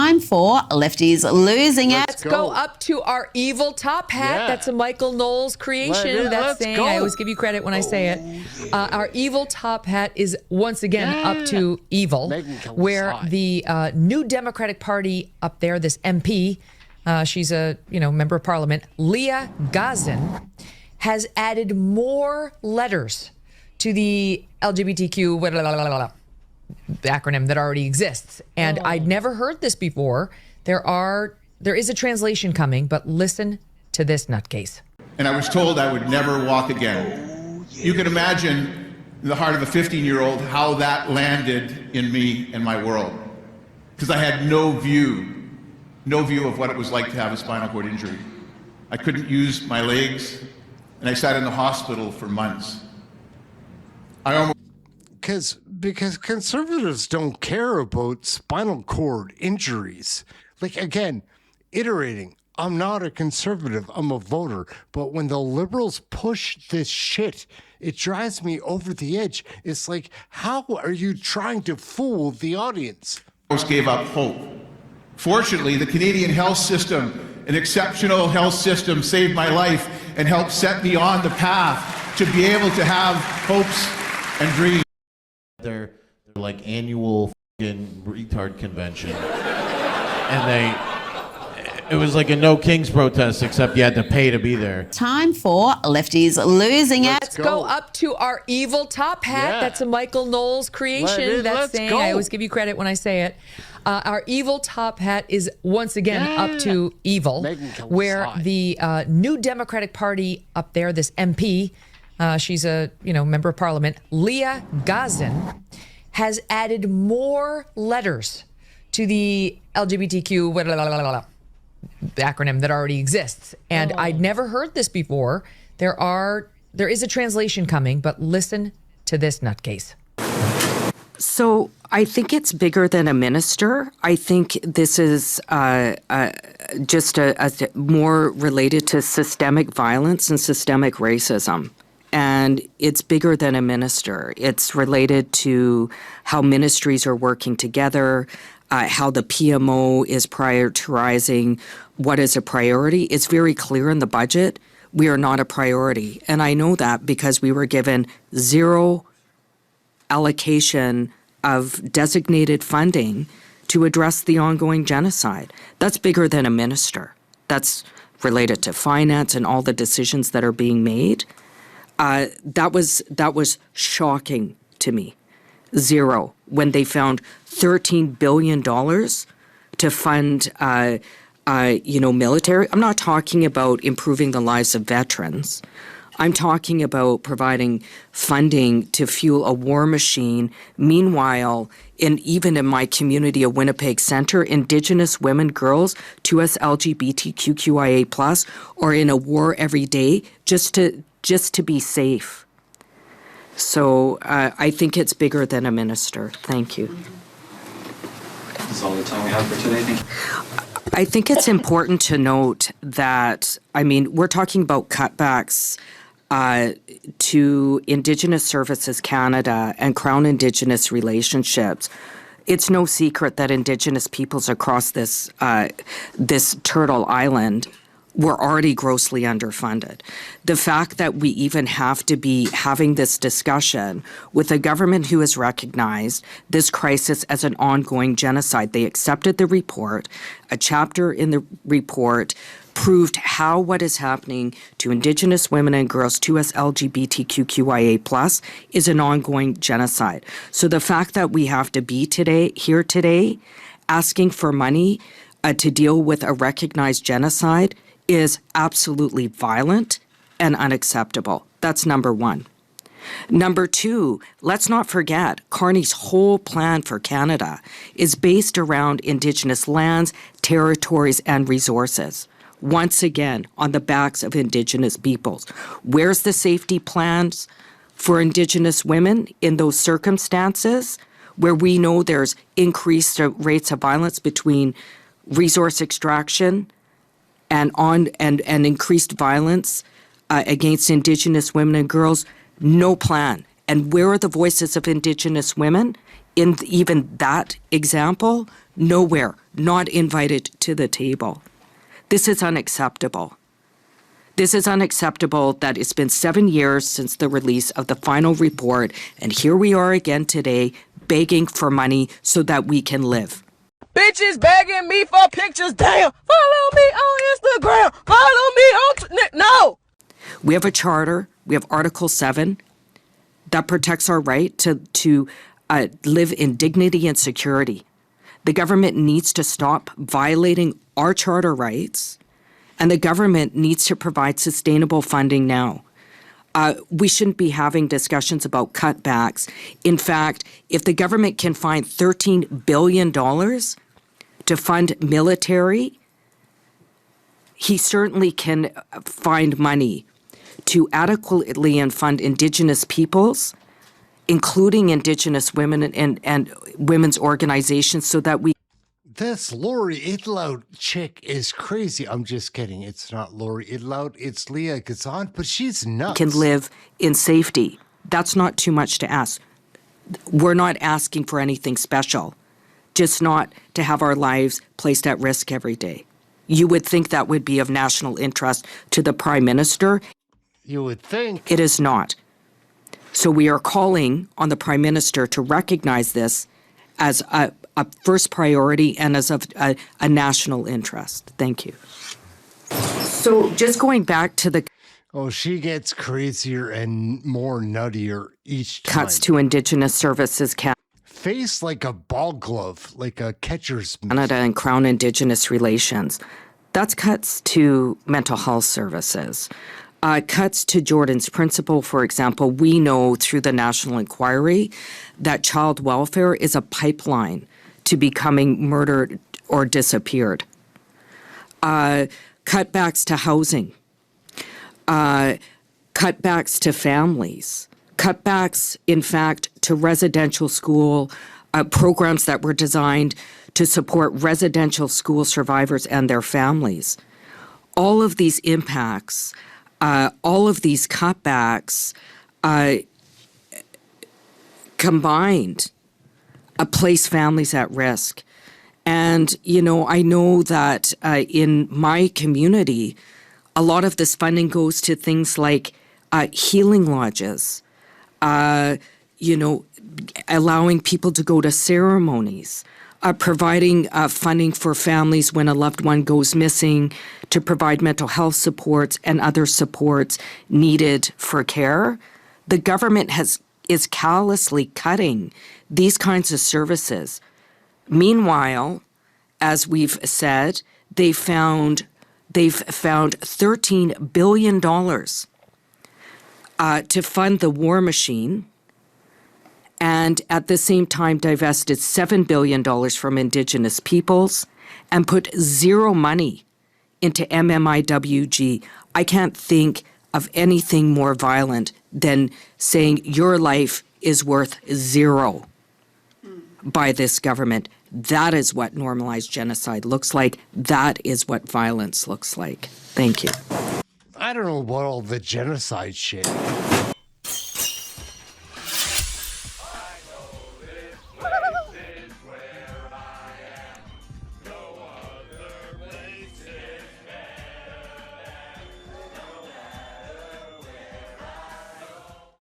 Time for Lefties Losing It. Let's go up to our evil top hat. Yeah. That's a Michael Knowles creation. That's saying, I always give you credit when I say it. Our evil top hat is once again up to evil, where the new Democratic Party up there, this MP, she's a member of Parliament, Leah Gazan, has added more letters to the LGBTQ acronym that already exists. And I'd never heard this before. There is a translation coming, but listen to this nutcase. And I was told I would never walk again. You can imagine in the heart of a 15-year-old how that landed in me and my world. Because I had no view of what it was like to have a spinal cord injury. I couldn't use my legs, and I sat in the hospital for months. Because conservatives don't care about spinal cord injuries. Like, again, iterating, I'm not a conservative, I'm a voter. But when the liberals push this shit, it drives me over the edge. It's like, how are you trying to fool the audience? Almost gave up hope. Fortunately, the Canadian health system, an exceptional health system, saved my life and helped set me on the path to be able to have hopes and dreams. They're like annual fucking retard convention. And it was like a No Kings protest, except you had to pay to be there. Time for Lefties Losing It. Let's go up to our evil top hat. Yeah. That's a Michael Knowles creation. That's saying, I always give you credit when I say it. Our evil top hat is once again up to evil, where the new Democratic Party up there, this MP, she's a member of Parliament, Leah Gazan, has added more letters to the LGBTQ acronym that already exists. And I'd never heard this before. There is a translation coming, but listen to this nutcase. So I think it's bigger than a minister. I think this is just a more related to systemic violence and systemic racism. And it's bigger than a minister. It's related to how ministries are working together, how the PMO is prioritizing what is a priority. It's very clear in the budget. We are not a priority. And I know that because we were given zero allocation of designated funding to address the ongoing genocide. That's bigger than a minister. That's related to finance and all the decisions that are being made. That was shocking to me. Zero, when they found $13 billion to fund, military. I'm not talking about improving the lives of veterans. I'm talking about providing funding to fuel a war machine. Meanwhile, even in my community of Winnipeg Centre, Indigenous women, girls, 2S LGBTQIA+, are in a war every day just to be safe. So I think it's bigger than a minister. Thank you. That's all the time we have for today. Thank you. I think it's important to note that, we're talking about cutbacks to Indigenous Services Canada and Crown Indigenous relationships. It's no secret that Indigenous peoples across this Turtle Island were already grossly underfunded. The fact that we even have to be having this discussion with a government who has recognized this crisis as an ongoing genocide. They accepted the report. A chapter in the report proved how what is happening to Indigenous women and girls, 2S LGBTQIA+, is an ongoing genocide. So the fact that we have to be here today, asking for money to deal with a recognized genocide is absolutely violent and unacceptable. That's number one. Number two, let's not forget, Carney's whole plan for Canada is based around Indigenous lands, territories, and resources. Once again, on the backs of Indigenous peoples. Where's the safety plans for Indigenous women in those circumstances where we know there's increased rates of violence between resource extraction and increased violence against Indigenous women and girls? No plan. And where are the voices of Indigenous women in even that example, nowhere, not invited to the table. This is unacceptable. This is unacceptable that it's been 7 years since the release of the final report, and here we are again today begging for money so that we can live. Bitches begging me for pictures, damn. Follow me on Instagram. Follow me on... No! We have a charter. We have Article 7 that protects our right to live in dignity and security. The government needs to stop violating our charter rights, and the government needs to provide sustainable funding now. We shouldn't be having discussions about cutbacks. In fact, if the government can find $13 billion to fund military, he certainly can find money to adequately fund Indigenous peoples, including Indigenous women and women's organizations, so that we... This Lori Idlout chick is crazy. I'm just kidding. It's not Lori Idlout. It's Leah Gazan, but she's nuts. Can live in safety. That's not too much to ask. We're not asking for anything special, just not to have our lives placed at risk every day. You would think that would be of national interest to the Prime Minister. You would think. It is not. So we are calling on the Prime Minister to recognize this as a first priority and as of a national interest. Thank you. So just going back to the... Oh, she gets crazier and more nuttier each time. Cuts to Indigenous Services Face like a ball glove, like a catcher's mitt. Canada and Crown Indigenous Relations. That's cuts to mental health services. Cuts to Jordan's Principle, for example. We know through the National Inquiry that child welfare is a pipeline to becoming murdered or disappeared. Cutbacks to housing. Cutbacks to families. Cutbacks, in fact, to residential school programs that were designed to support residential school survivors and their families. All of these impacts, all of these cutbacks combined place families at risk. And, you know, I know that in my community, a lot of this funding goes to things like healing lodges, you know, allowing people to go to ceremonies, providing funding for families when a loved one goes missing, to provide mental health supports and other supports needed for care. The government is callously cutting these kinds of services. Meanwhile, as we've said, they've found $13 billion to fund the war machine, and at the same time divested $7 billion from Indigenous peoples and put zero money into MMIWG. I can't think of anything more violent than saying your life is worth zero by this government. That is what normalized genocide looks like. That is what violence looks like. Thank you. I don't know about all the genocide shit.